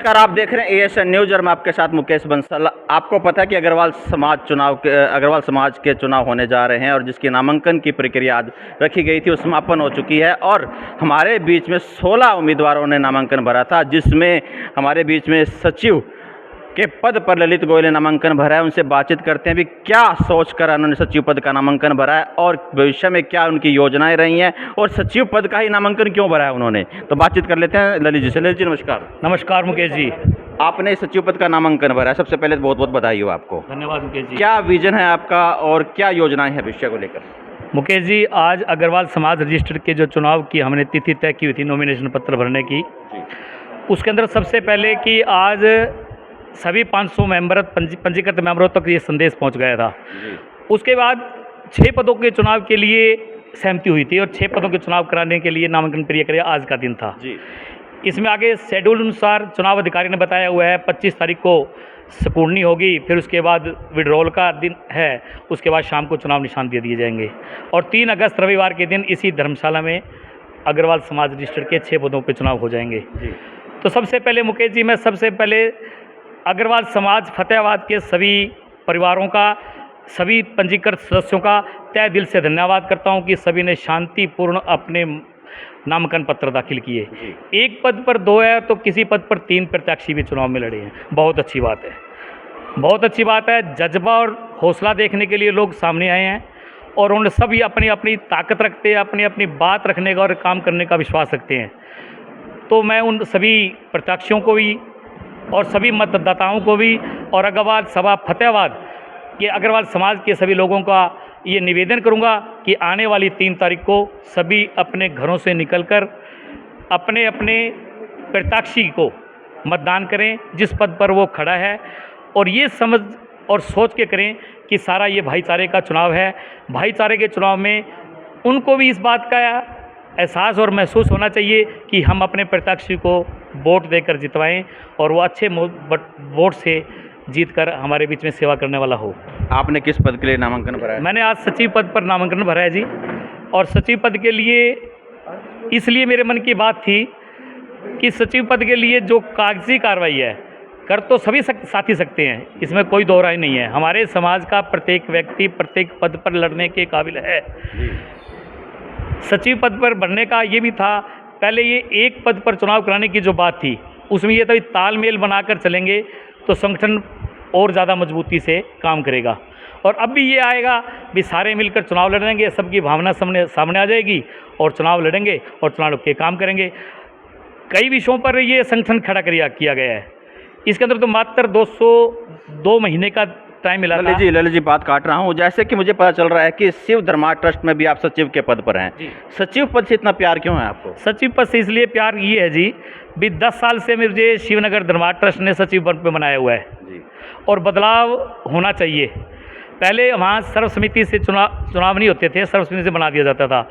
नमस्कार, आप देख रहे हैं एएसएन न्यूज़ और मैं आपके साथ मुकेश बंसल। आपको पता है कि अग्रवाल समाज के चुनाव होने जा रहे हैं और जिसकी नामांकन की प्रक्रिया आज रखी गई थी वो समापन हो चुकी है और हमारे बीच में 16 उम्मीदवारों ने नामांकन भरा था, जिसमें हमारे बीच में सचिव के पद पर ललित गोयल ने नामांकन भरा है। उनसे बातचीत करते हैं भी क्या सोचकर उन्होंने सचिव पद का नामांकन भरा है और भविष्य में क्या उनकी योजनाएं रही हैं और सचिव पद का ही नामांकन क्यों भरा है उन्होंने। तो बातचीत कर लेते हैं ललित जी से। ललित जी नमस्कार। नमस्कार मुकेश जी। आपने सचिव पद का नामांकन भरा है, सबसे पहले बहुत बहुत बधाई हो आपको। धन्यवाद मुकेश जी। क्या विजन है आपका और क्या योजनाएं हैं भविष्य को लेकर? मुकेश जी, आज अग्रवाल समाज रजिस्टर के जो चुनाव की हमने तिथि तय की हुई थी नॉमिनेशन पत्र भरने की, उसके अंदर सबसे पहले कि आज सभी 500 पंजीकृत मेंबरों तक ये संदेश पहुंच गया था। उसके बाद 6 पदों के चुनाव के लिए सहमति हुई थी और 6 पदों के चुनाव कराने के लिए नामांकन प्रक्रिया आज का दिन था। इसमें आगे शेड्यूल अनुसार चुनाव अधिकारी ने बताया हुआ है 25 तारीख को स्क्रूटनी होगी, फिर उसके बाद विड्रॉल का दिन है, उसके बाद शाम को चुनाव निशान दे दिए जाएंगे और 3 अगस्त रविवार के दिन इसी धर्मशाला में अग्रवाल समाज रजिस्टर के 6 पदों पर चुनाव हो जाएंगे। तो सबसे पहले मुकेश जी, मैं सबसे पहले अग्रवाल समाज फतेहाबाद के सभी परिवारों का, सभी पंजीकृत सदस्यों का तहे दिल से धन्यवाद करता हूं कि सभी ने शांतिपूर्ण अपने नामांकन पत्र दाखिल किए। एक पद पर 2 है तो किसी पद पर 3 प्रत्याशी भी चुनाव में लड़े हैं। बहुत अच्छी बात है, बहुत अच्छी बात है। जज्बा और हौसला देखने के लिए लोग सामने आए हैं और उन सभी अपनी अपनी ताकत रखते हैं, अपनी अपनी बात रखने का और काम करने का विश्वास रखते हैं। तो मैं उन सभी प्रत्याशियों को भी और सभी मतदाताओं को भी और अग्रवाल सभा फतेहाबाद के अग्रवाल समाज के सभी लोगों का ये निवेदन करूंगा कि आने वाली 3 तारीख को सभी अपने घरों से निकलकर अपने अपने प्रत्याशी को मतदान करें जिस पद पर वो खड़ा है, और ये समझ और सोच के करें कि सारा ये भाईचारे का चुनाव है। भाईचारे के चुनाव में उनको भी इस बात का एहसास और महसूस होना चाहिए कि हम अपने प्रत्याशी को वोट देकर जितवाएं और वो अच्छे वोट से जीतकर हमारे बीच में सेवा करने वाला हो। आपने किस पद के लिए नामांकन भरा है? मैंने आज सचिव पद पर नामांकन भरा है जी, और सचिव पद के लिए इसलिए मेरे मन की बात थी कि सचिव पद के लिए जो कागजी कार्रवाई है कर तो सभी साथी सकते हैं, इसमें कोई दो राय नहीं है। हमारे समाज का प्रत्येक व्यक्ति प्रत्येक पद पर लड़ने के काबिल है। सचिव पद पर बनने का ये भी था, पहले ये एक पद पर चुनाव कराने की जो बात थी उसमें ये तो तालमेल बनाकर चलेंगे तो संगठन और ज़्यादा मजबूती से काम करेगा। और अब भी ये आएगा भी सारे मिलकर चुनाव लड़ेंगे, सबकी भावना सामने आ जाएगी और चुनाव लड़ेंगे और चुनाव के काम करेंगे। कई विषयों पर ये संगठन खड़ा किया गया है। इसके अंदर तो मात्र 202 महीने का टाइम मिला था। ललित जी बात काट रहा हूँ, जैसे कि मुझे पता चल रहा है कि शिव धर्मा ट्रस्ट में भी आप सचिव के पद पर हैं। सचिव पद से इतना प्यार क्यों है आपको? सचिव पद से इसलिए प्यार ये है जी, भी 10 साल से मुझे शिवनगर धर्मा ट्रस्ट ने सचिव पद पर बनाया हुआ है जी, और बदलाव होना चाहिए। पहले वहाँ सर्वसमिति से चुनाव नहीं होते थे, सर्वसमिति से बना दिया जाता था।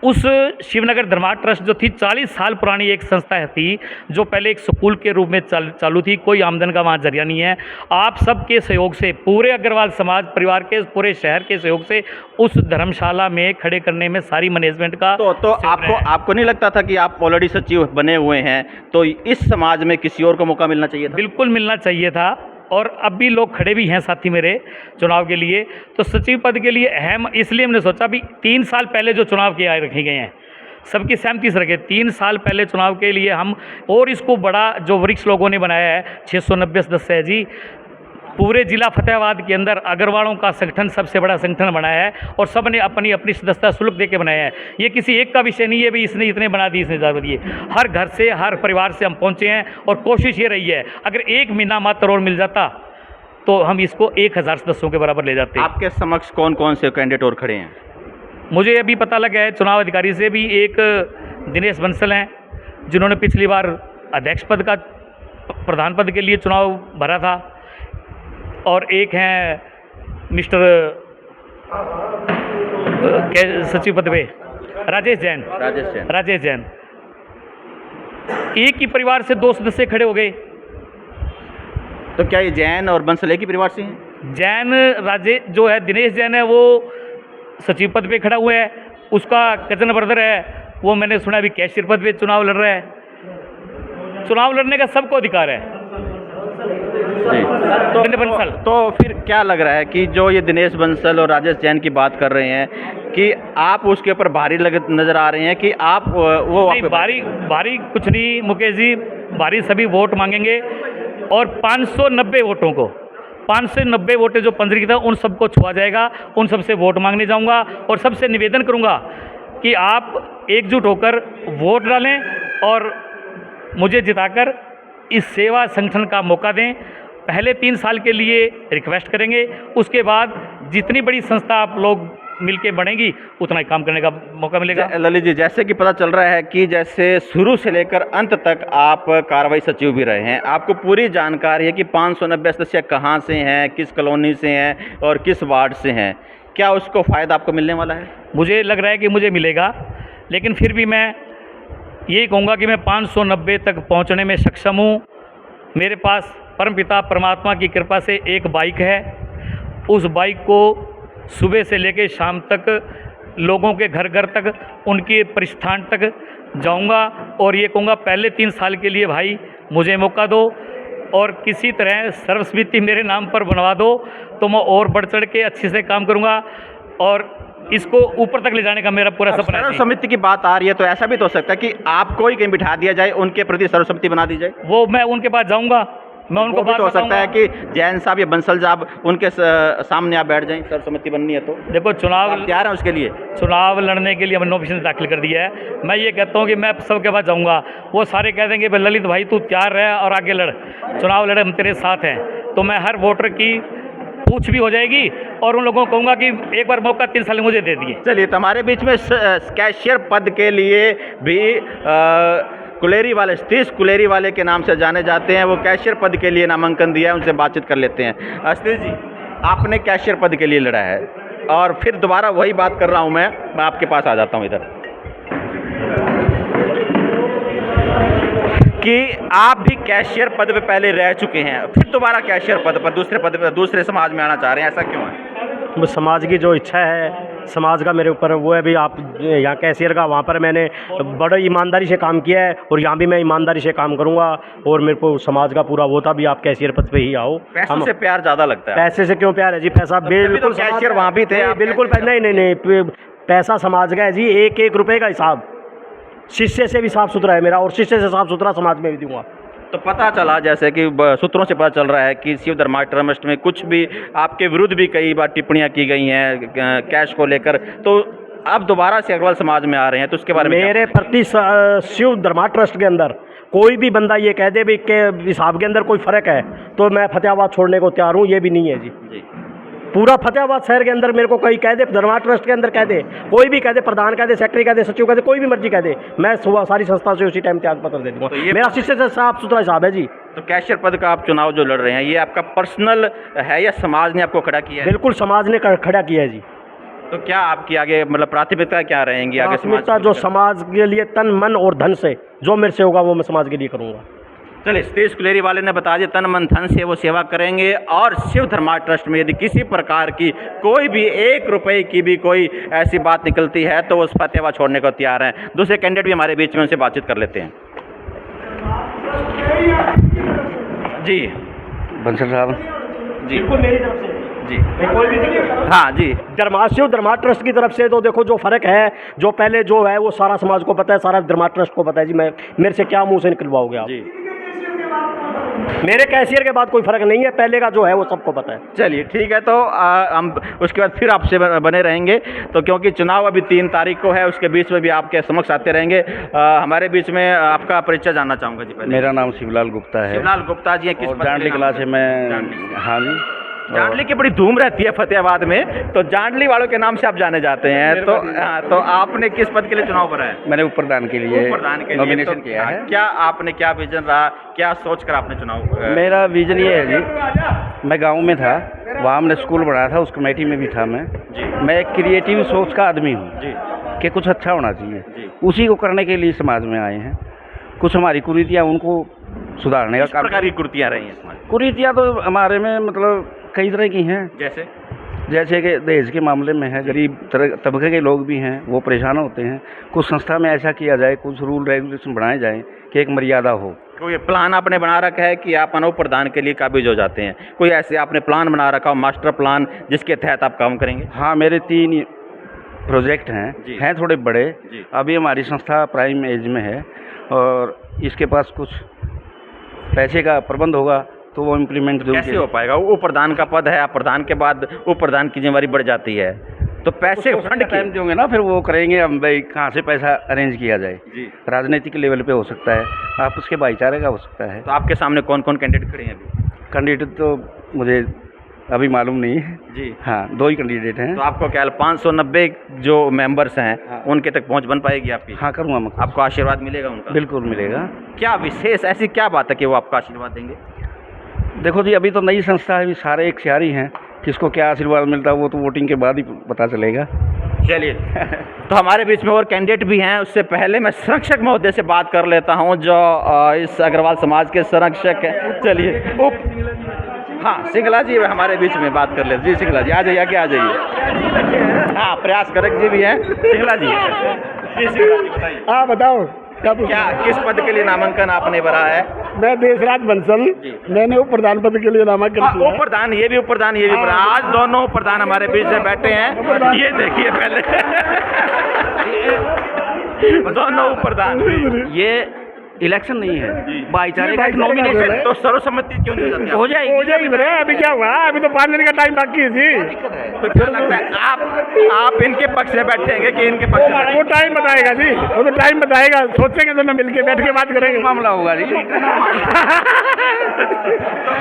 उस शिवनगर धर्मा ट्रस्ट जो थी 40 साल पुरानी एक संस्था थी, जो पहले एक स्कूल के रूप में चालू थी, कोई आमदन का वहाँ जरिया नहीं है। आप सबके सहयोग से, पूरे अग्रवाल समाज परिवार के पूरे शहर के सहयोग से उस धर्मशाला में खड़े करने में सारी मैनेजमेंट का तो आपको नहीं लगता था कि आप ऑलरेडी सचिव बने हुए हैं तो इस समाज में किसी और को मौका मिलना चाहिए था? बिल्कुल मिलना चाहिए था, और अब भी लोग खड़े भी हैं साथी मेरे चुनाव के लिए। तो सचिव पद के लिए अहम इसलिए हमने सोचा भी 3 साल पहले जो चुनाव के रखे गए हैं सबकी सहमति से रखे। 3 साल पहले चुनाव के लिए हम और इसको बड़ा जो वृक्ष लोगों ने बनाया है 690 सदस्य है जी, पूरे जिला फतेहाबाद के अंदर अग्रवालों का संगठन सबसे बड़ा संगठन बनाया है और सब ने अपनी अपनी सदस्यता शुल्क दे के बनाया है। ये किसी एक का विषय नहीं है भी इसने इतने बना दी इसने ज़्यादा दिए। हर घर से हर परिवार से हम पहुँचे हैं और कोशिश ये रही है अगर 1 महीना मात्र और मिल जाता तो हम इसको 1000 सदस्यों के बराबर ले जाते। आपके समक्ष कौन कौन से कैंडिडेट और खड़े हैं? मुझे अभी पता लगा है चुनाव अधिकारी से भी, एक दिनेश बंसल हैं जिन्होंने पिछली बार अध्यक्ष पद का प्रधान पद के लिए चुनाव भरा था, और एक हैं मिस्टर सचिव पद पे राजेश जैन। एक ही परिवार से 2 सदस्य खड़े हो गए। तो क्या ये जैन और बंसल एक ही परिवार से हैं? जैन जो है दिनेश जैन है वो सचिव पद पे खड़ा हुआ है, उसका कजन ब्रदर है वो मैंने सुना अभी कैशियर पद पे चुनाव लड़ रहा है। चुनाव लड़ने का सबको अधिकार है। जी। तो फिर क्या लग रहा है कि जो ये दिनेश बंसल और राजेश जैन की बात कर रहे हैं कि आप उसके ऊपर भारी नज़र आ रहे हैं कि आप वो नहीं, भारी कुछ नहीं मुकेश जी, भारी सभी वोट मांगेंगे और 590 वोटों को 590 वोटें जो पंजीकृत है उन सबको छुआ जाएगा। उन सबसे वोट मांगने जाऊंगा और सबसे निवेदन करूंगा कि आप एकजुट होकर वोट डालें और मुझे जिताकर इस सेवा संगठन का मौका दें। पहले 3 साल के लिए रिक्वेस्ट करेंगे, उसके बाद जितनी बड़ी संस्था आप लोग मिलके बढ़ेंगी उतना ही काम करने का मौका मिलेगा। ललित जी, जैसे कि पता चल रहा है कि जैसे शुरू से लेकर अंत तक आप कार्रवाई सचिव भी रहे हैं, आपको पूरी जानकारी है कि 590 सदस्य कहाँ से हैं, किस कॉलोनी से हैं और किस वार्ड से हैं। क्या उसको फ़ायदा आपको मिलने वाला है? मुझे लग रहा है कि मुझे मिलेगा, लेकिन फिर भी मैं यही कहूँगा कि मैं 590 तक पहुँचने में सक्षम हूँ। मेरे पास परमपिता परमात्मा की कृपा से एक बाइक है। उस बाइक को सुबह से लेकर शाम तक लोगों के घर घर तक, उनके परिस्थान तक जाऊंगा और ये कहूँगा पहले 3 साल के लिए भाई मुझे मौका दो और किसी तरह सर्वसम्मति मेरे नाम पर बनवा दो तो मैं और बढ़ चढ़ के अच्छे से काम करूँगा और इसको ऊपर तक ले जाने का मेरा पूरा सपना है। सर्वसम्मति की बात आ रही है तो ऐसा भी तो हो सकता है कि आपको ही कहीं बिठा दिया जाए, उनके प्रति सर्वसम्मति बना दी जाए। वो मैं उनके पास जाऊँगा, मैं उनको बात हो सकता है कि जैन साहब या बंसल साहब उनके सामने आप बैठ जाएं, सर्वसम्मति बननी है तो। देखो, चुनाव तैयार है उसके लिए, चुनाव लड़ने के लिए हमने नोमिनेशन दाखिल कर दिया है। मैं ये कहता हूँ कि मैं सबके पास जाऊँगा, वो सारे कह देंगे भाई ललित भाई तू तैयार रह और आगे लड़, चुनाव लड़े, हम तेरे साथ हैं। तो मैं हर वोटर की पूछ भी हो जाएगी और उन लोगों को कहूँगा कि एक बार मौका 3 साल मुझे दे दिए। चलिए, तो हमारे बीच में कैशियर पद के लिए भी कुलेरी वाले, सतीश कुलेरी वाले के नाम से जाने जाते हैं, वो कैशियर पद के लिए नामांकन दिया है, उनसे बातचीत कर लेते हैं। सतीश जी, आपने कैशियर पद के लिए लड़ा है और फिर दोबारा वही बात कर रहा हूँ मैं आपके पास आ जाता हूँ इधर कि आप भी कैशियर पद पे पहले रह चुके हैं, फिर दोबारा कैशियर पद पर दूसरे पद पर दूसरे समाज में आना चाह रहे हैं, ऐसा क्यों है? वो समाज की जो इच्छा है समाज का मेरे ऊपर, वो है भी आप यहाँ कैशियर का, वहाँ पर मैंने बड़े ईमानदारी से काम किया है और यहाँ भी मैं ईमानदारी से काम करूँगा और मेरे को समाज का पूरा वो था भी आप कैशियर पद पे ही आओ। पैसों से प्यार ज़्यादा लगता है? पैसे से क्यों प्यार है जी, पैसा बिल्कुल, कैशियर वहाँ भी थे बिल्कुल, नहीं, पैसा समाज का है जी, 1-1 रुपये का हिसाब शिष्य से भी साफ़ सुथरा है मेरा और शिष्य से साफ़ सुथरा समाज में भी दूंगा। तो पता चला, जैसे कि सूत्रों से पता चल रहा है कि शिव धर्मार्थ ट्रस्ट में कुछ भी आपके विरुद्ध भी कई बार टिप्पणियां की गई हैं कैश को लेकर, तो अब दोबारा से अग्रवाल समाज में आ रहे हैं, तो उसके बारे में मेरे प्रति शिव धर्मार्थ ट्रस्ट के अंदर कोई भी बंदा ये कह दे भी के हिसाब के अंदर कोई फ़र्क है तो मैं फतेहाबाद छोड़ने को तैयार हूँ, ये भी नहीं है जी। पूरा फतेहाबाद शहर के अंदर मेरे को कोई कह दे, धर्मार्थ ट्रस्ट के अंदर कह दे, कोई भी कह दे, प्रधान कह दे, सेक्रेटरी कह दे, सचिव कह दे, कोई भी मर्जी कह दे, मैं सुबह सारी संस्था से उसी टाइम त्याग पत्र दे दूँगा। तो मेरा शिष्य से साफ सुथरा हिसाब है जी। तो कैशियर पद का आप चुनाव जो लड़ रहे हैं, ये आपका पर्सनल है या समाज ने आपको खड़ा किया है? बिल्कुल समाज ने खड़ा किया है जी। तो क्या आपकी आगे मतलब प्राथमिकता क्या रहेंगी आगे? प्राथमिकता जो समाज के लिए तन मन और धन से जो मेरे से होगा वो मैं समाज के लिए करूँगा। चलिए, सतीश कुलेरी वाले ने बता दिया तन मन धन से वो सेवा करेंगे और शिव धर्मार्थ ट्रस्ट में यदि किसी प्रकार की कोई भी 1 रुपये की भी कोई ऐसी बात निकलती है तो वो फतेहाबाद छोड़ने को तैयार हैं। दूसरे कैंडिडेट भी हमारे बीच में, उनसे बातचीत कर लेते हैं। जी बंसल साहब जी, बिल्कुल मेरी तरफ से जी, कोई भी हाँ जी, शिव धर्मार्थ ट्रस्ट की तरफ से तो देखो जो फ़र्क है, जो पहले जो है वो सारा समाज को पता है, सारा धर्मार्थ ट्रस्ट को पता है जी। मैं मेरे से क्या मुंह से निकलवाओगे आप? जी, मेरे कैशियर के बाद कोई फ़र्क नहीं है, पहले का जो है वो सबको पता है। चलिए ठीक है, तो हम उसके बाद फिर आपसे बने रहेंगे, तो क्योंकि चुनाव अभी 3 तारीख को है, उसके बीच में भी आपके समक्ष आते रहेंगे। हमारे बीच में आपका परिचय जानना चाहूँगा जी। पहले मेरा नाम शिवलाल गुप्ता है। शिवलाल गुप्ता जी, किस जांडली कला से मैं? हाँ जी, जांडली की बड़ी धूम रहती है फतेहाबाद में, तो जांडली वालों के नाम से आप जाने जाते हैं। तो आपने किस पद के लिए चुनाव भरा है? मैंने उप प्रधान के लिए नॉमिनेशन किया है। क्या आपने क्या विजन रहा, क्या सोचकर आपने चुनाव? मेरा विजन ये है जी, मैं गांव में था, वहाँ हमने स्कूल बनाया था, उस कमेटी में भी था मैं जी। मैं एक क्रिएटिव सोच का आदमी हूँ जी, कि कुछ अच्छा होना चाहिए जी। उसी को करने के लिए समाज में आए हैं। कुछ हमारी कुरीतियाँ उनको सुधारने का किस प्रकार की कुरीतियाँ रही हैं इसमें? कुरीतियाँ तो हमारे में मतलब कई तरह की हैं। जैसे जैसे कि दहेज के मामले में है, गरीब तबके के लोग भी हैं, वो परेशान होते हैं। कुछ संस्था में ऐसा किया जाए, कुछ रूल रेगुलेशन बनाए जाएँ कि एक मर्यादा हो। कोई प्लान आपने बना रखा है कि आप अनूप प्रधान के लिए काबिज हो जाते हैं? कोई ऐसे आपने प्लान बना रखा हो, मास्टर प्लान, जिसके तहत आप काम करेंगे? हाँ, मेरे 3 प्रोजेक्ट जी। हैं थोड़े बड़े। जी। अभी हमारी संस्था प्राइम एज में है और इसके पास कुछ पैसे का प्रबंध होगा तो वो इम्प्लीमेंट जरूर कैसे हो पाएगा? उप प्रधान का पद है, आप प्रधान के बाद उप प्रधान की जिम्मेवारी बढ़ जाती है, तो पैसे फंड टाइम देंगे ना, फिर वो करेंगे हम भाई कहाँ से पैसा अरेंज किया जाए। जी। राजनीतिक लेवल पे हो सकता है, आप उसके भाईचारे का हो सकता है। तो आपके सामने कौन कौन कैंडिडेट खड़े हैं अभी? कैंडिडेट तो मुझे अभी मालूम नहीं है। जी। हाँ, 2 ही कैंडिडेट हैं। तो आपको क्या 590 जो मेंबर्स हैं, हाँ। उनके तक पहुंच बन पाएगी आपकी? हाँ, करूँगा मैं। आपको आशीर्वाद मिलेगा उनका? बिल्कुल मिलेगा। क्या विशेष ऐसी क्या बात है कि वो आपका आशीर्वाद देंगे? देखो जी, अभी तो नई संस्था है, अभी सारे एक शहरी हैं, किसको क्या आशीर्वाद मिलता है वो तो वोटिंग के बाद ही पता चलेगा। चलिए तो हमारे बीच में और कैंडिडेट भी हैं। उससे पहले मैं संरक्षक महोदय से बात कर लेता हूं, जो इस अग्रवाल समाज के संरक्षक हैं। चलिए हाँ, सिंगला जी हमारे बीच में बात कर लेते। जी सिंगला जी, आ जाइए, आगे आ जाइए। हाँ, प्रयास करक जी भी हैं। सिंगला जी, जी सिंगला जी बताइए। हाँ बताओ क्या किस पद के लिए नामांकन आपने भरा है? मैं देशराज बंसल, मैंने उप प्रधान पद के लिए नामांकन किया। उप प्रधान, ये भी उप प्रधान, ये भी प्रधान। आज दोनों उप प्रधान हमारे बीच में बैठे हैं। ये देखिए पहले दोनों उप प्रधान। ये इलेक्शन नहीं है, भाईचारे का नॉमिनेशन है। तो सर्वसम्मति क्यों नहीं होती? हो जाएगी मेरे अभी क्या हुआ, अभी तो 5 दिन का टाइम बाकी है जी। तो क्या लगता है आप इनके पक्ष में बैठेंगे कि इनके पक्ष में? वो टाइम बताएगा जी, वो तो टाइम बताएगा, सोचेंगे तो ना मिलके बैठ के बात करेंगे। मामला होगा जी। तो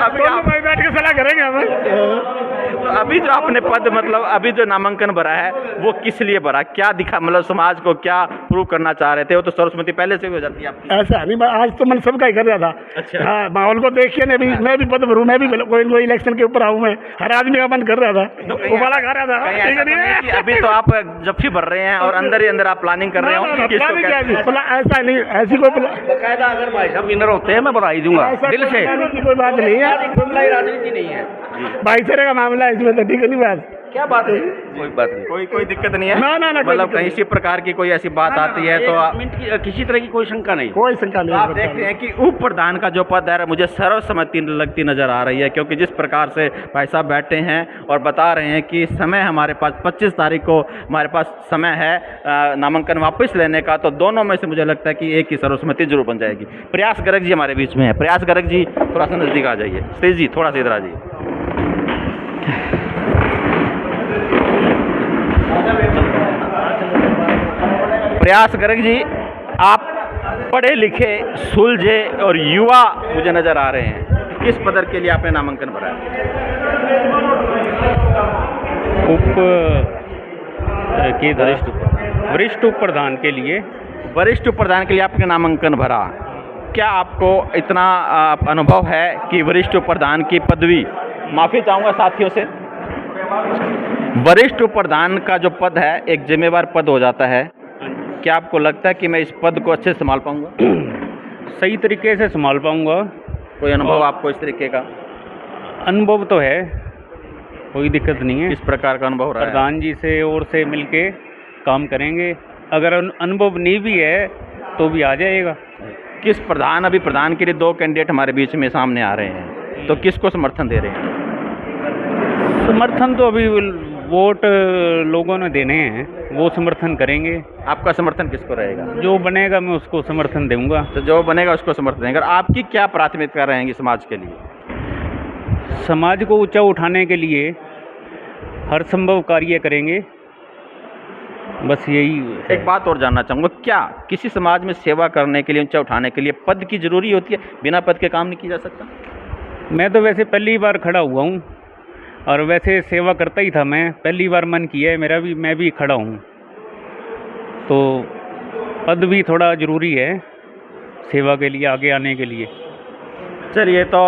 अभी दोनों भाई बैठ के सलाह करेंगे हम। तो अभी जो आपने पद, मतलब अभी जो नामांकन भरा है, वो किस लिए भरा? क्या दिखा, मतलब समाज को क्या प्रूव करना चाह रहे थे? वो तो सर्वसम्मति पहले से भी हो जाती है आपकी। ऐसा नहीं, आज तो मन सबका ही कर रहा था। अच्छा। हाँ, माहौल को देख के मैं भी पद भरूँ, मैं भी कोई इलेक्शन के ऊपर आऊँ। मैं हर आदमी का मन कर रहा था, तो उबाला खा रहा था। कहीं ऐसा तो नहीं कि अभी तो आप जफ्फी भर रहे हैं और अंदर ही अंदर आप प्लानिंग कर रहे हो कि इसको ऐसा नहीं, ऐसी कोई बकायदा अगर भाई साहब विनर होते हैं मैं बधाई दूंगा दिल से। कोई बात नहीं है, राजनीति नहीं है, भाईचारे का मामला है इसमें, तो ठीक है नहीं बात। क्या बात है, कोई बात नहीं, कोई दिक्कत नहीं है। ना, कोई मतलब दिक्कत कहीं इसी प्रकार की कोई ऐसी बात आती है तो किसी तरह की कोई शंका नहीं। कोई शंका तो नहीं। आप देख रहे हैं कि उप प्रधान का जो पद है मुझे सर्वसम्मति लगती नजर आ रही है, क्योंकि जिस प्रकार से भाई साहब बैठे हैं और बता रहे हैं कि समय हमारे पास 25 तारीख को हमारे पास समय है नामांकन वापस लेने का, तो दोनों में से मुझे लगता है कि एक ही सर्वसम्मति जरूर बन जाएगी। प्रयास गर्ग जी हमारे बीच में है। प्रयास गर्ग जी थोड़ा सा नजदीक आ जाइए। तेज जी थोड़ा सा इधर आ जाइए। प्रयास गर्ग जी, आप पढ़े लिखे, सुलझे और युवा मुझे नजर आ रहे हैं। किस पद के लिए आपने नामांकन भरा है? वरिष्ठ उप प्रधान के लिए। वरिष्ठ उप प्रधान के लिए आपने नामांकन भरा। क्या आपको इतना अनुभव है कि वरिष्ठ उप प्रधान की पदवी, माफ़ी चाहूँगा साथियों से, वरिष्ठ उप प्रधान का जो पद है एक जिम्मेवार पद हो जाता है। क्या आपको लगता है कि मैं इस पद को अच्छे से संभाल पाऊंगा? सही तरीके से संभाल पाऊंगा। कोई अनुभव आपको इस तरीके का? अनुभव तो है, कोई दिक्कत नहीं है। किस प्रकार का अनुभव रहा है? प्रधान जी से और से मिलके काम करेंगे। अगर अनुभव नहीं भी है तो भी आ जाएगा। किस प्रधान, अभी प्रधान के लिए 2 कैंडिडेट हमारे बीच में सामने आ रहे हैं, तो किसको समर्थन दे रहे हैं? समर्थन तो अभी वोट लोगों ने देने हैं, वो समर्थन करेंगे। आपका समर्थन किसको रहेगा? जो बनेगा मैं उसको समर्थन दूंगा। तो जो बनेगा उसको समर्थन देंगे। आपकी क्या प्राथमिकता रहेंगी समाज के लिए? समाज को ऊंचा उठाने के लिए हर संभव कार्य करेंगे, बस यही है। एक बात और जानना चाहूँगा, क्या किसी समाज में सेवा करने के लिए, ऊंचा उठाने के लिए पद की जरूरी होती है? बिना पद के काम नहीं किया जा सकता? मैं तो वैसे पहली बार खड़ा हुआ हूँ और वैसे सेवा करता ही था। मैं पहली बार मन किया है मेरा भी, मैं भी खड़ा हूँ, तो पद भी थोड़ा ज़रूरी है सेवा के लिए, आगे आने के लिए। चलिए, तो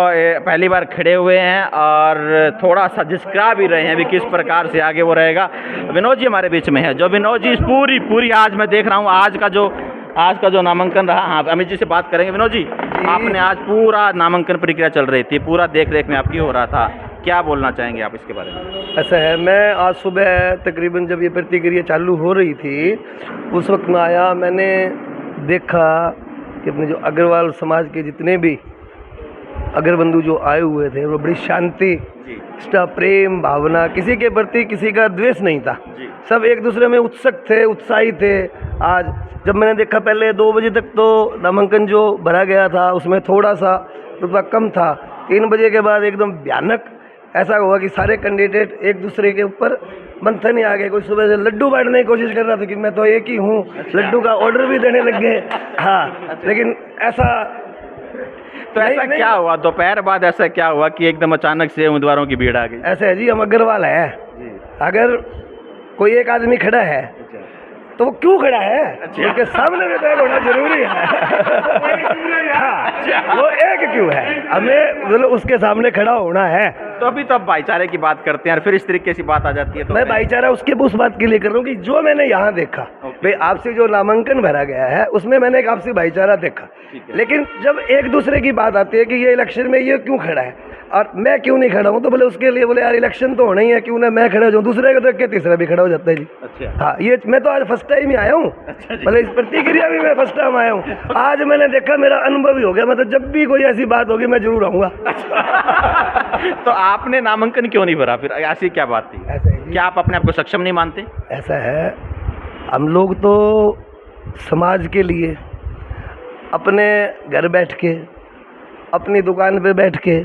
पहली बार खड़े हुए हैं और थोड़ा सा जिस्क्रा भी रहे हैं अभी किस प्रकार से आगे वो रहेगा। विनोद जी हमारे बीच में है। जो विनोद जी इस पूरी आज मैं देख रहा हूँ आज का जो नामांकन रहा। हाँ, अमित जी से बात करेंगे। विनोद जी, आपने आज पूरा नामांकन प्रक्रिया चल रही थी, पूरा देख रेख में आपकी हो रहा था, क्या बोलना चाहेंगे आप इसके बारे में? ऐसा है, मैं आज सुबह तकरीबन जब ये प्रतिक्रिया चालू हो रही थी उस वक्त मैं आया, मैंने देखा कि अपने जो अग्रवाल समाज के जितने भी अग्रबंधु जो आए हुए थे वो बड़ी शांति, निष्ठा, प्रेम भावना, किसी के प्रति किसी का द्वेष नहीं था। सब एक दूसरे में उत्सुक थे, उत्साही थे। आज जब मैंने देखा पहले 2 बजे तक तो नामांकन जो भरा गया था उसमें थोड़ा सा रुतबा कम था, 3 बजे के बाद एकदम भयानक ऐसा हुआ कि सारे कैंडिडेट एक दूसरे के ऊपर मंथन ही आ गए। कोई सुबह से लड्डू बांटने की कोशिश कर रहा था कि मैं तो एक ही हूँ, लड्डू का ऑर्डर भी देने लग गए। हाँ, लेकिन ऐसा तो ऐसा क्या हुआ दोपहर बाद, ऐसा क्या हुआ कि एकदम अचानक से उम्मीदवारों की भीड़ आ गई? ऐसा है जी, हम अग्रवाल है, अगर कोई एक आदमी खड़ा है तो वो क्यों खड़ा है? उसके सामने में तो एक होना जरूरी है। हाँ, वो एक क्यों है, हमें मतलब उसके सामने खड़ा होना है। तो अभी तो आप भाईचारे की बात करते हैं और फिर इस तरीके से बात आ जाती है तो मैं भाईचारा उसके उस बात के लिए कर रहा हूँ कि जो मैंने यहाँ देखा, भाई आपसी जो नामांकन भरा गया है उसमें मैंने एक आपसी भाईचारा देखा, लेकिन जब एक दूसरे की बात आती है कि ये इलेक्शन में ये क्यों खड़ा है और मैं क्यों नहीं खड़ा हूँ, तो बोले उसके लिए बोले यार इलेक्शन तो होना ही है, क्यों ना मैं खड़ा हो जाऊँ, दूसरे को देख के तीसरा भी खड़ा हो जाता है जी। अच्छा। हाँ, ये मैं तो आज फर्स्ट टाइम ही आया हूँ, भले इस प्रतिक्रिया भी मैं फर्स्ट टाइम आया हूँ। आज मैंने देखा, मेरा अनुभव ही हो गया, मतलब जब भी कोई ऐसी बात होगी मैं जरूर आऊँगा। तो आपने नामांकन क्यों नहीं भरा फिर, ऐसी क्या बात थी? ऐसा है, क्या आप अपने आप को सक्षम नहीं मानते? ऐसा है, हम लोग तो समाज के लिए अपने घर बैठ के, अपनी दुकान पे बैठ के,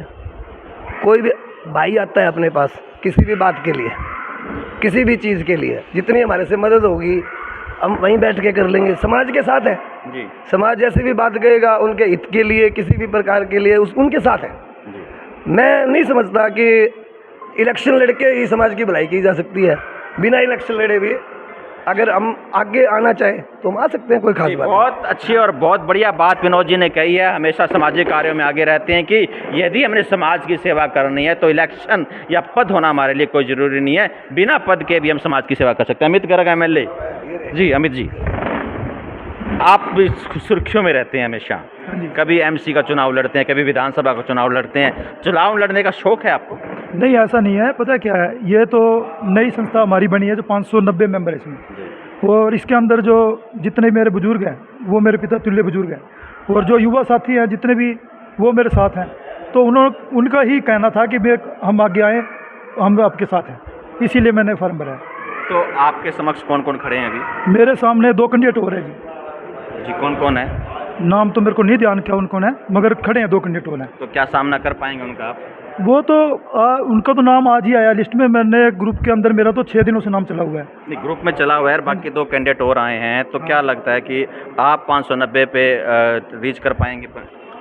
कोई भी भाई आता है अपने पास किसी भी बात के लिए, किसी भी चीज़ के लिए, जितनी हमारे से मदद होगी हम वहीं बैठ के कर लेंगे। समाज के साथ है जी। समाज जैसे भी बात करेगा उनके हित के लिए, किसी भी प्रकार के लिए उनके साथ है जी। मैं नहीं समझता कि इलेक्शन लड़के ही समाज की भलाई की जा सकती है, बिना इलेक्शन लड़े भी अगर हम आगे आना चाहें तो हम आ सकते हैं, कोई खास बात। बहुत अच्छी और बहुत बढ़िया बात विनोद जी ने कही है। हमेशा सामाजिक कार्यों में आगे रहते हैं कि यदि हमने समाज की सेवा करनी है तो इलेक्शन या पद होना हमारे लिए कोई ज़रूरी नहीं है, बिना पद के भी हम समाज की सेवा कर सकते हैं। अमित गर्ग एमएलए जी, अमित जी आप भी सुर्खियों में रहते हैं हमेशा, कभी एमसी का चुनाव लड़ते हैं, कभी विधानसभा का चुनाव लड़ते हैं, चुनाव लड़ने का शौक है आपको? नहीं, ऐसा नहीं है। पता क्या है, ये तो नई संस्था हमारी बनी है जो 590 मेंबर है इसमें, और इसके अंदर जो जितने मेरे बुजुर्ग हैं वो मेरे पिता तुल्य बुजुर्ग हैं, और जो युवा साथी हैं जितने भी वो मेरे साथ हैं, तो उनका ही कहना था कि हम आगे आएँ, हम आपके साथ हैं, इसीलिए मैंने फॉर्म भरा है। तो आपके समक्ष कौन कौन खड़े हैं अभी? मेरे सामने 2 कैंडिडेट और हैं जी। कौन कौन है? नाम तो मेरे को नहीं ध्यान क्या कौन है, मगर खड़े हैं 2 कैंडिडेट और हैं। तो क्या सामना कर पाएंगे उनका आप? वो तो उनका तो नाम आज ही आया लिस्ट में, मैंने ग्रुप के अंदर, मेरा तो 6 दिनों से नाम चला हुआ है। नहीं, ग्रुप में चला हुआ है, बाकी 2 कैंडिडेट और आए हैं, तो क्या लगता है कि आप 590 पे रीच कर पाएंगे?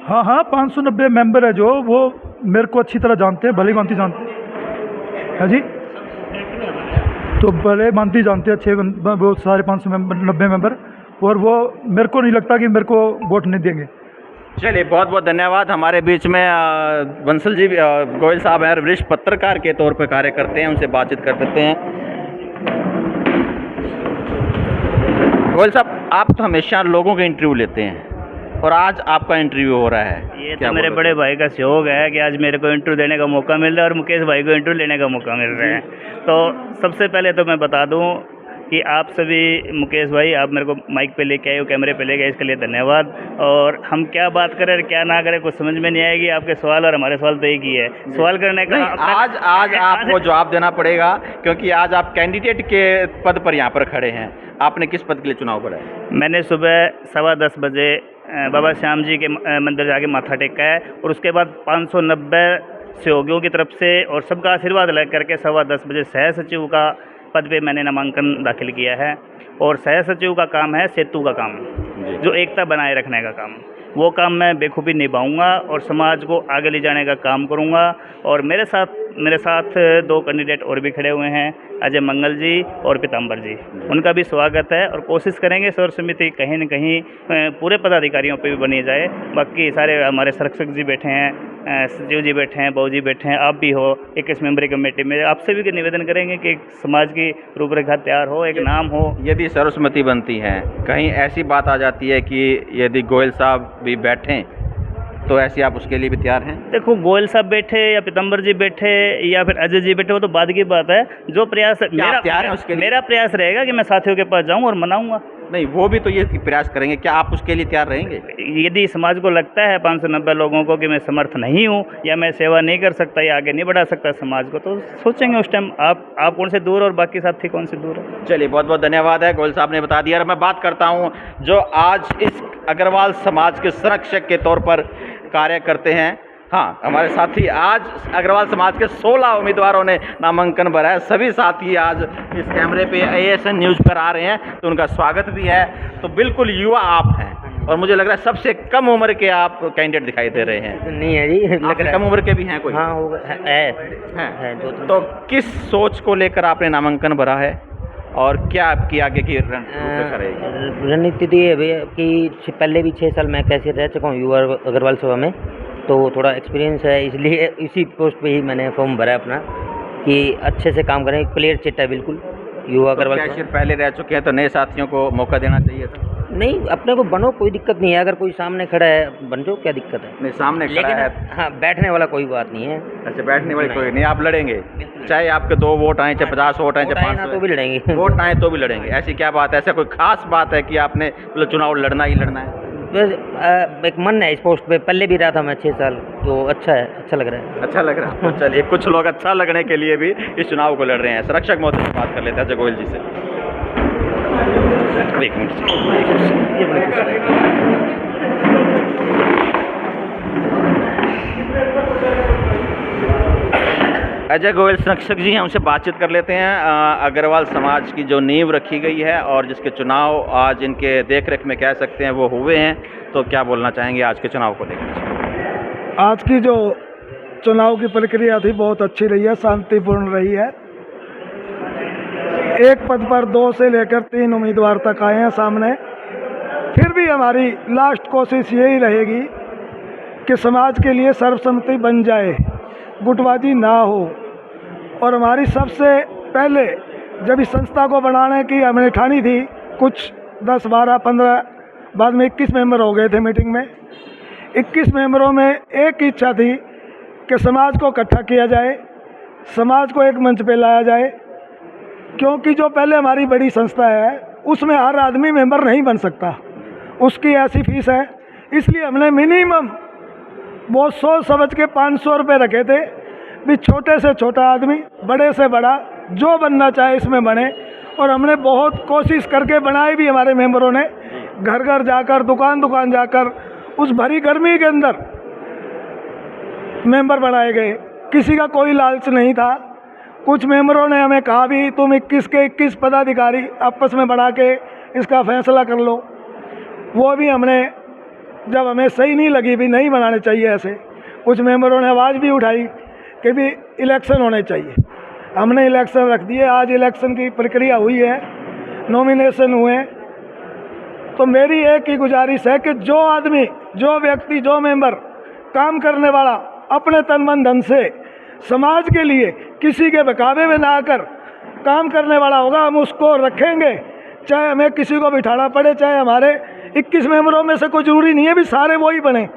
हाँ, 590 मेंबर है जो, वो मेरे को अच्छी तरह जानते हैं, भली भांति जानते हैं। हाँ जी, तो भले भांति जानते हैं, 6 वो सारे 590 मेंबर, और वो मेरे को नहीं लगता कि मेरे को वोट नहीं देंगे। चलिए, बहुत बहुत धन्यवाद। हमारे बीच में बंसल जी गोयल साहब हैं, वरिष्ठ पत्रकार के तौर पर कार्य करते हैं, उनसे बातचीत कर सकते हैं। गोयल साहब, आप तो हमेशा लोगों के इंटरव्यू लेते हैं और आज आपका इंटरव्यू हो रहा है। ये तो मेरे बड़े भाई का सहयोग है कि आज मेरे को इंटरव्यू देने का मौका मिल रहा है और मुकेश भाई को इंटरव्यू लेने का मौका मिल रहा है। तो सबसे पहले तो मैं बता दूं कि आप सभी, मुकेश भाई आप मेरे को माइक पे लेके आए हो, कैमरे पे लेके आए, इसके लिए धन्यवाद। और हम क्या बात करें और क्या ना करें कुछ समझ में नहीं आएगी। आपके सवाल और हमारे सवाल तो एक ही है, सवाल करने का। आज आपको जवाब देना पड़ेगा क्योंकि आज आप कैंडिडेट के पद पर यहाँ पर खड़े हैं। आपने किस पद के लिए चुनाव करा है? मैंने सुबह 10:15 बजे बाबा श्याम जी के मंदिर जाके माथा टेका है और उसके बाद 590 सहयोगियों की तरफ से और सबका आशीर्वाद ले करके 10:15 बजे सह सचिव का पद पे मैंने नामांकन दाखिल किया है। और सह सचिव का काम है सेतु का काम, जो एकता बनाए रखने का काम, वो काम मैं बेखूबी निभाऊंगा और समाज को आगे ले जाने का काम करूंगा। और मेरे साथ 2 कैंडिडेट और भी खड़े हुए हैं, अजय मंगल जी और पीताम्बर जी, उनका भी स्वागत है और कोशिश करेंगे सर्व समिति कहीं न कहीं पूरे पदाधिकारियों पे भी बनी जाए। बाकी सारे हमारे संरक्षक जी बैठे हैं, सचिव जी बैठे हैं, बाबू जी बैठे हैं, आप भी हो 21 मेंबरी कमेटी में। आपसे भी निवेदन करेंगे कि समाज की रूपरेखा तैयार हो, एक नाम हो। यदि सर्वसम्मति बनती है, कहीं ऐसी बात आ जाती है कि यदि गोयल साहब भी बैठें तो ऐसे आप उसके लिए भी तैयार हैं? देखो, गोयल साहब बैठे या पीतम्बर जी बैठे या फिर अजय जी बैठे, वो तो बाद की बात है। जो प्रयास आप तैयार हैं उसके लिए? मेरा प्रयास रहेगा कि मैं साथियों के पास जाऊं और मनाऊंगा। नहीं, वो भी तो ये प्रयास करेंगे, क्या आप उसके लिए तैयार रहेंगे? यदि समाज को लगता है 590 लोगों को कि मैं समर्थ नहीं हूं या मैं सेवा नहीं कर सकता या आगे नहीं बढ़ा सकता समाज को, तो सोचेंगे उस टाइम आप कौन से दूर और बाकी साथी कौन से दूर है। चलिए, बहुत बहुत धन्यवाद है, गोयल साहब ने बता दिया। और मैं बात करता हूँ जो आज इस अग्रवाल समाज के संरक्षक के तौर पर कार्य करते हैं। हाँ, हमारे साथी आज अग्रवाल समाज के 16 उम्मीदवारों ने नामांकन भरा है। सभी साथी आज इस कैमरे पे ASN न्यूज़ पर आ रहे हैं, तो उनका स्वागत भी है। तो बिल्कुल युवा आप हैं और मुझे लग रहा है सबसे कम उम्र के आप कैंडिडेट दिखाई दे रहे हैं। नहीं है जी, लग रहा कम उम्र के भी हैं कोई? हाँ होगा, है दो तीन। तो किस सोच को लेकर आपने नामांकन भरा है और क्या आपकी आगे की रणनीति रहेगी? रणनीति तो ये है भैया कि पहले भी 6 साल मैं कैसे रह चुका हूँ युवा अग्रवाल सभा में, तो थोड़ा एक्सपीरियंस है, इसलिए इसी पोस्ट पे ही मैंने फॉर्म भरा अपना कि अच्छे से काम करें। क्लियर चिट है बिल्कुल युवा अग्रवाल सभा। कैशियर पहले रह चुके हैं तो नए साथियों को मौका देना चाहिए था। नहीं, अपने को बनो, कोई दिक्कत नहीं है। अगर कोई सामने खड़ा है बन जाओ, क्या दिक्कत है। नहीं, सामने खड़ा लेकिन है। हाँ, बैठने वाला कोई बात नहीं है। अच्छा, बैठने वाली कोई नहीं, आप लड़ेंगे चाहे आपके 2 वोट आए, चाहे 50 वोट आए, चाहे 500 तो भी लड़ेंगे। वोट आए तो भी लड़ेंगे। ऐसी क्या बात है, ऐसा कोई खास बात है कि आपने मतलब चुनाव लड़ना ही लड़ना है? बस एक मन है इस पोस्ट पे, पहले भी रहा था मैं 6 साल, तो अच्छा है, अच्छा लग रहा है। अच्छा लग रहा है। तो चलिए, कुछ लोग अच्छा लगने के लिए भी इस चुनाव को लड़ रहे हैं। संरक्षक महोदय से बात कर लेते हैं, अजय गोयल जी से। एक मिनट। अजय गोयल संरक्षक जी हैं, उनसे बातचीत कर लेते हैं। अग्रवाल समाज की जो नींव रखी गई है और जिसके चुनाव आज इनके देख रेख में कह सकते हैं वो हुए हैं, तो क्या बोलना चाहेंगे आज के चुनाव को लेकर? आज की जो चुनाव की प्रक्रिया थी बहुत अच्छी रही है, शांतिपूर्ण रही है। एक पद पर 2 से लेकर 3 उम्मीदवार तक आए हैं सामने। फिर भी हमारी लास्ट कोशिश यही रहेगी कि समाज के लिए सर्वसम्मति बन जाए, गुटबाजी ना हो। और हमारी सबसे पहले जब इस संस्था को बनाने की हमने ठानी थी, कुछ 10, 12, 15, बाद में 21 मेंबर हो गए थे मीटिंग में। 21 मेंबरों में एक इच्छा थी कि समाज को इकट्ठा किया जाए, समाज को एक मंच पे लाया जाए। क्योंकि जो पहले हमारी बड़ी संस्था है उसमें हर आदमी मेंबर नहीं बन सकता, उसकी ऐसी फीस है। इसलिए हमने मिनिमम वो सोच समझ के 500 रुपये रखे थे भी छोटे से छोटा आदमी, बड़े से बड़ा, जो बनना चाहे इसमें बने। और हमने बहुत कोशिश करके बनाए भी, हमारे मेंबरों ने घर घर जाकर, दुकान दुकान जाकर, उस भरी गर्मी के अंदर मेंबर बनाए गए। किसी का कोई लालच नहीं था। कुछ मेंबरों ने हमें कहा भी तुम 21 के 21 पदाधिकारी आपस में बना के इसका फैसला कर लो। वो भी हमने, जब हमें सही नहीं लगी भी नहीं बनाने चाहिए ऐसे, कुछ मेंबरों ने आवाज़ भी उठाई कि भी इलेक्शन होने चाहिए। हमने इलेक्शन रख दिए। आज इलेक्शन की प्रक्रिया हुई है, नॉमिनेशन हुए। तो मेरी एक ही गुजारिश है कि जो आदमी, जो व्यक्ति, जो मेंबर काम करने वाला, अपने तन मन धन से समाज के लिए किसी के बहकावे में ना आकर काम करने वाला होगा, हम उसको रखेंगे। चाहे हमें किसी को बिठाना पड़े, चाहे हमारे 21 मेंबरों में से कोई ज़रूरी नहीं है भी सारे वही बने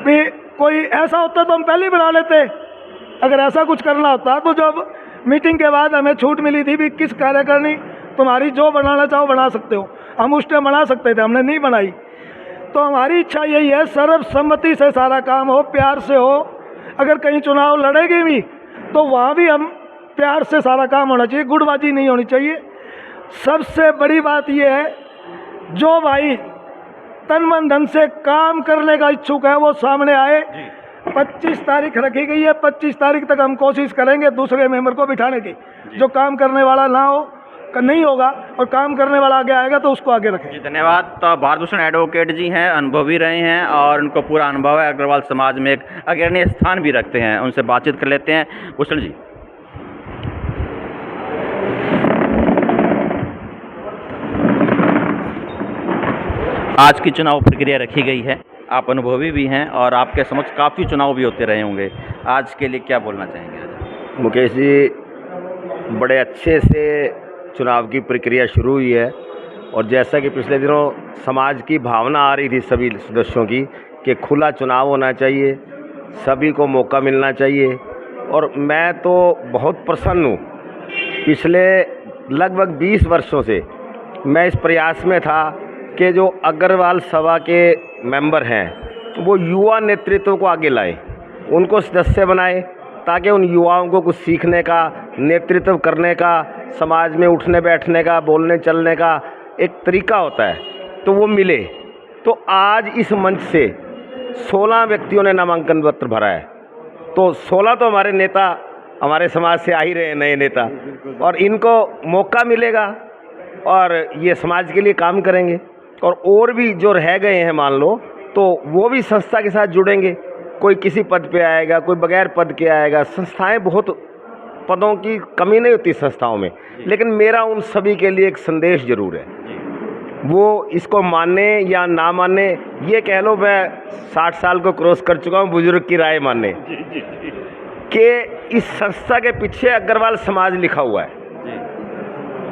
भी। कोई ऐसा होता तो हम पहले ही बना लेते। अगर ऐसा कुछ करना होता तो जब मीटिंग के बाद हमें छूट मिली थी भी किस कार्यकारिणी तुम्हारी जो बनाना चाहो बना सकते हो, हम उस टाइम बना सकते थे, हमने नहीं बनाई। तो हमारी इच्छा यही है सर्वसम्मति से सारा काम हो, प्यार से हो। अगर कहीं चुनाव लड़ेगी भी तो वहाँ भी हम प्यार से सारा काम होना चाहिए, गुटबाजी नहीं होनी चाहिए। सबसे बड़ी बात यह है, जो भाई तन मन धन से काम करने का इच्छुक है वो सामने आए। 25 तारीख रखी गई है, 25 तारीख तक हम कोशिश करेंगे दूसरे मेंबर को बिठाने की। जो काम करने वाला ना हो, नहीं होगा, और काम करने वाला आगे आएगा तो उसको आगे रखें। जी, धन्यवाद। तो भारतभूषण एडवोकेट जी हैं, अनुभवी रहे हैं और उनको पूरा अनुभव है, अग्रवाल समाज में एक अग्रणी स्थान भी रखते हैं। उनसे बातचीत कर लेते हैं। भूषण जी, आज की चुनाव प्रक्रिया रखी गई है, आप अनुभवी भी हैं और आपके समक्ष काफ़ी चुनाव भी होते रहे होंगे, आज के लिए क्या बोलना चाहेंगे? मुकेश जी, बड़े अच्छे से चुनाव की प्रक्रिया शुरू हुई है और जैसा कि पिछले दिनों समाज की भावना आ रही थी सभी सदस्यों की कि खुला चुनाव होना चाहिए, सभी को मौका मिलना चाहिए। और मैं तो बहुत प्रसन्न हूँ। पिछले लगभग 20 वर्षों से मैं इस प्रयास में था कि जो अग्रवाल सभा के मेंबर हैं वो युवा नेतृत्व को आगे लाएं, उनको सदस्य बनाएं, ताकि उन युवाओं को कुछ सीखने का, नेतृत्व करने का, समाज में उठने बैठने का, बोलने चलने का एक तरीका होता है, तो वो मिले। तो आज इस मंच से 16 व्यक्तियों ने नामांकन पत्र भरा है। तो 16 तो हमारे नेता हमारे समाज से आ ही रहे हैं, नए नेता, और इनको मौका मिलेगा और ये समाज के लिए काम करेंगे। और भी जो रह गए हैं मान लो, तो वो भी संस्था के साथ जुड़ेंगे। कोई किसी पद पे आएगा, कोई बगैर पद के आएगा। संस्थाएं बहुत, पदों की कमी नहीं होती संस्थाओं में, लेकिन मेरा उन सभी के लिए एक संदेश ज़रूर है। वो इसको माने या ना माने, ये कह लो मैं 60 साल को क्रॉस कर चुका हूँ, बुजुर्ग की राय माने कि इस संस्था के पीछे अग्रवाल समाज लिखा हुआ है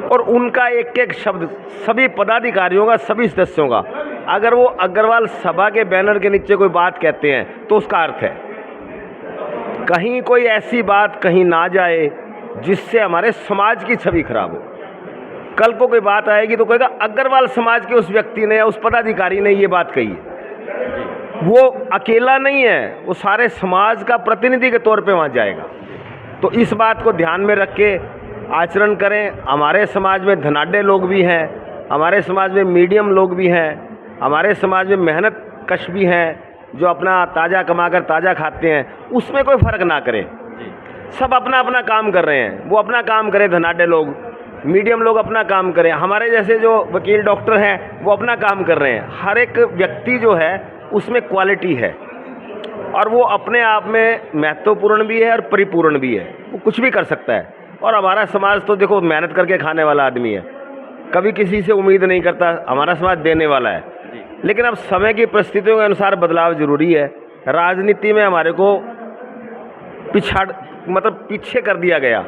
और उनका एक एक शब्द सभी पदाधिकारियों का, सभी सदस्यों का, अगर वो अग्रवाल सभा के बैनर के नीचे कोई बात कहते हैं तो उसका अर्थ है कहीं कोई ऐसी बात कहीं ना जाए जिससे हमारे समाज की छवि खराब हो। कल को कोई बात आएगी तो कहेगा अग्रवाल समाज के उस व्यक्ति ने या उस पदाधिकारी ने ये बात कही है। वो अकेला नहीं है, वो सारे समाज का प्रतिनिधि के तौर पे वहाँ जाएगा। तो इस बात को ध्यान में रख के आचरण करें। हमारे समाज में धनाढ़ लोग भी हैं, हमारे समाज में मीडियम लोग भी हैं, हमारे समाज में मेहनत कश भी हैं जो अपना ताज़ा कमाकर ताज़ा खाते हैं। उसमें कोई फ़र्क ना करें, सब अपना अपना काम कर रहे हैं। वो अपना काम करें, धनाढ़ लोग, मीडियम लोग अपना काम करें, हमारे जैसे जो वकील डॉक्टर हैं वो अपना काम कर रहे हैं। हर एक व्यक्ति जो है उसमें क्वालिटी है और वो अपने आप में महत्वपूर्ण भी है और परिपूर्ण भी है। वो कुछ भी कर सकता है। और हमारा समाज तो देखो मेहनत करके खाने वाला आदमी है, कभी किसी से उम्मीद नहीं करता। हमारा समाज देने वाला है, लेकिन अब समय की परिस्थितियों के अनुसार बदलाव जरूरी है। राजनीति में हमारे को पीछे कर दिया गया,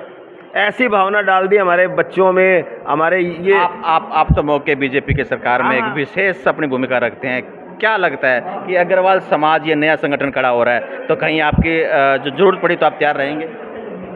ऐसी भावना डाल दी हमारे बच्चों में, हमारे ये आप तो मौके बीजेपी की सरकार में एक विशेष अपनी भूमिका रखते हैं। क्या लगता है कि अग्रवाल समाज ये नया संगठन खड़ा हो रहा है तो कहीं आपकी जो जरूरत पड़ी तो आप तैयार रहेंगे?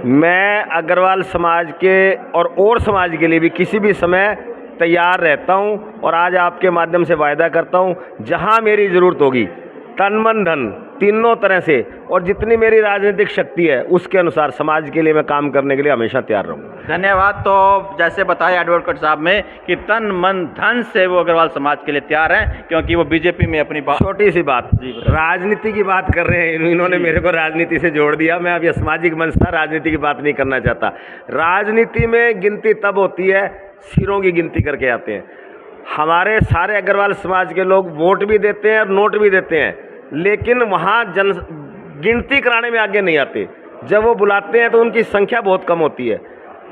मैं अग्रवाल समाज के और समाज के लिए भी किसी भी समय तैयार रहता हूं और आज आपके माध्यम से वायदा करता हूं, जहां मेरी ज़रूरत होगी तन मन धन तीनों तरह से और जितनी मेरी राजनीतिक शक्ति है उसके अनुसार समाज के लिए मैं काम करने के लिए हमेशा तैयार रहूँगा। धन्यवाद। तो जैसे बताया एडवोकेट साहब में कि तन मन धन से वो अग्रवाल समाज के लिए तैयार हैं, क्योंकि वो बीजेपी में अपनी छोटी सी बात राजनीति की बात कर रहे हैं, इन्होंने मेरे को राजनीति से जोड़ दिया। मैं अब ये सामाजिक मंच था, राजनीति की बात नहीं करना चाहता। राजनीति में गिनती तब होती है सिरों की गिनती करके आते हैं। हमारे सारे अग्रवाल समाज के लोग वोट भी देते हैं और नोट भी देते हैं, लेकिन वहाँ गिनती कराने में आगे नहीं आते। जब वो बुलाते हैं तो उनकी संख्या बहुत कम होती है।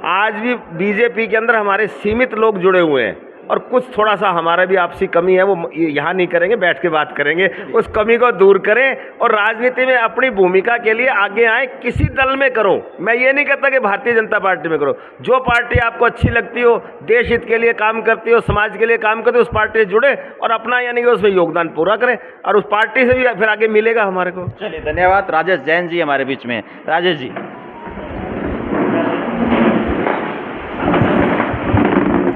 आज भी बीजेपी के अंदर हमारे सीमित लोग जुड़े हुए हैं और कुछ थोड़ा सा हमारा भी आपसी कमी है, वो यहाँ नहीं करेंगे, बैठ के बात करेंगे। उस कमी को दूर करें और राजनीति में अपनी भूमिका के लिए आगे आए। किसी दल में करो, मैं ये नहीं कहता कि भारतीय जनता पार्टी में करो, जो पार्टी आपको अच्छी लगती हो, देश हित के लिए काम करती हो, समाज के लिए काम करती हो, उस पार्टी से जुड़े और अपना यानी कि उसमें योगदान पूरा करें और उस पार्टी से भी फिर आगे मिलेगा हमारे को। चलिए धन्यवाद। राजेश जैन जी हमारे बीच में। राजेश जी,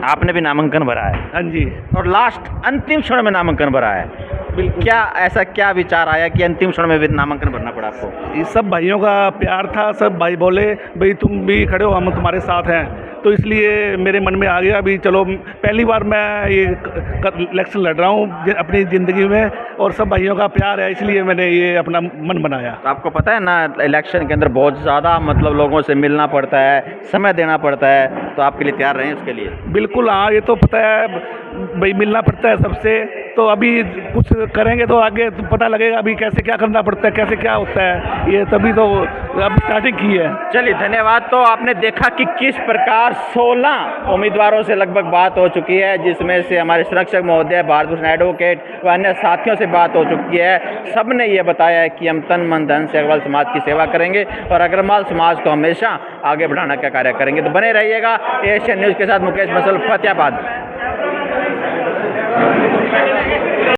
आपने भी नामांकन भरा है? हाँ जी। और लास्ट अंतिम क्षण में नामांकन भरा है, क्या ऐसा क्या विचार आया कि अंतिम क्षण में भी नामांकन भरना पड़ा आपको? ये सब भाइयों का प्यार था, सब भाई बोले भाई तुम भी खड़े हो, हम तुम्हारे साथ हैं, तो इसलिए मेरे मन में आ गया अभी चलो पहली बार मैं ये इलेक्शन लड़ रहा हूँ अपनी ज़िंदगी में और सब भाइयों का प्यार है, इसलिए मैंने ये अपना मन बनाया। तो आपको पता है ना इलेक्शन के अंदर बहुत ज़्यादा मतलब लोगों से मिलना पड़ता है, समय देना पड़ता है, तो आपके लिए तैयार रहें उसके लिए? बिल्कुल हाँ, ये तो पता है भाई, मिलना पड़ता है सबसे, तो अभी कुछ करेंगे तो आगे तो पता लगेगा अभी कैसे क्या करना पड़ता है, कैसे क्या होता है, ये तभी तो अब स्टार्टिंग की है। चलिए धन्यवाद। तो आपने देखा कि किस प्रकार 16 उम्मीदवारों से लगभग बात हो चुकी है, जिसमें से हमारे संरक्षक महोदय, भारत भूषण एडवोकेट व अन्य साथियों से बात हो चुकी है। सब ने ये बताया है कि हम तन मन धन से अग्रवाल समाज की सेवा करेंगे और अग्रवाल समाज को हमेशा आगे बढ़ाने का कार्य करेंगे। तो बने रहिएगा एशियन न्यूज़ के साथ। मुकेश बंसल, फतेहाबाद।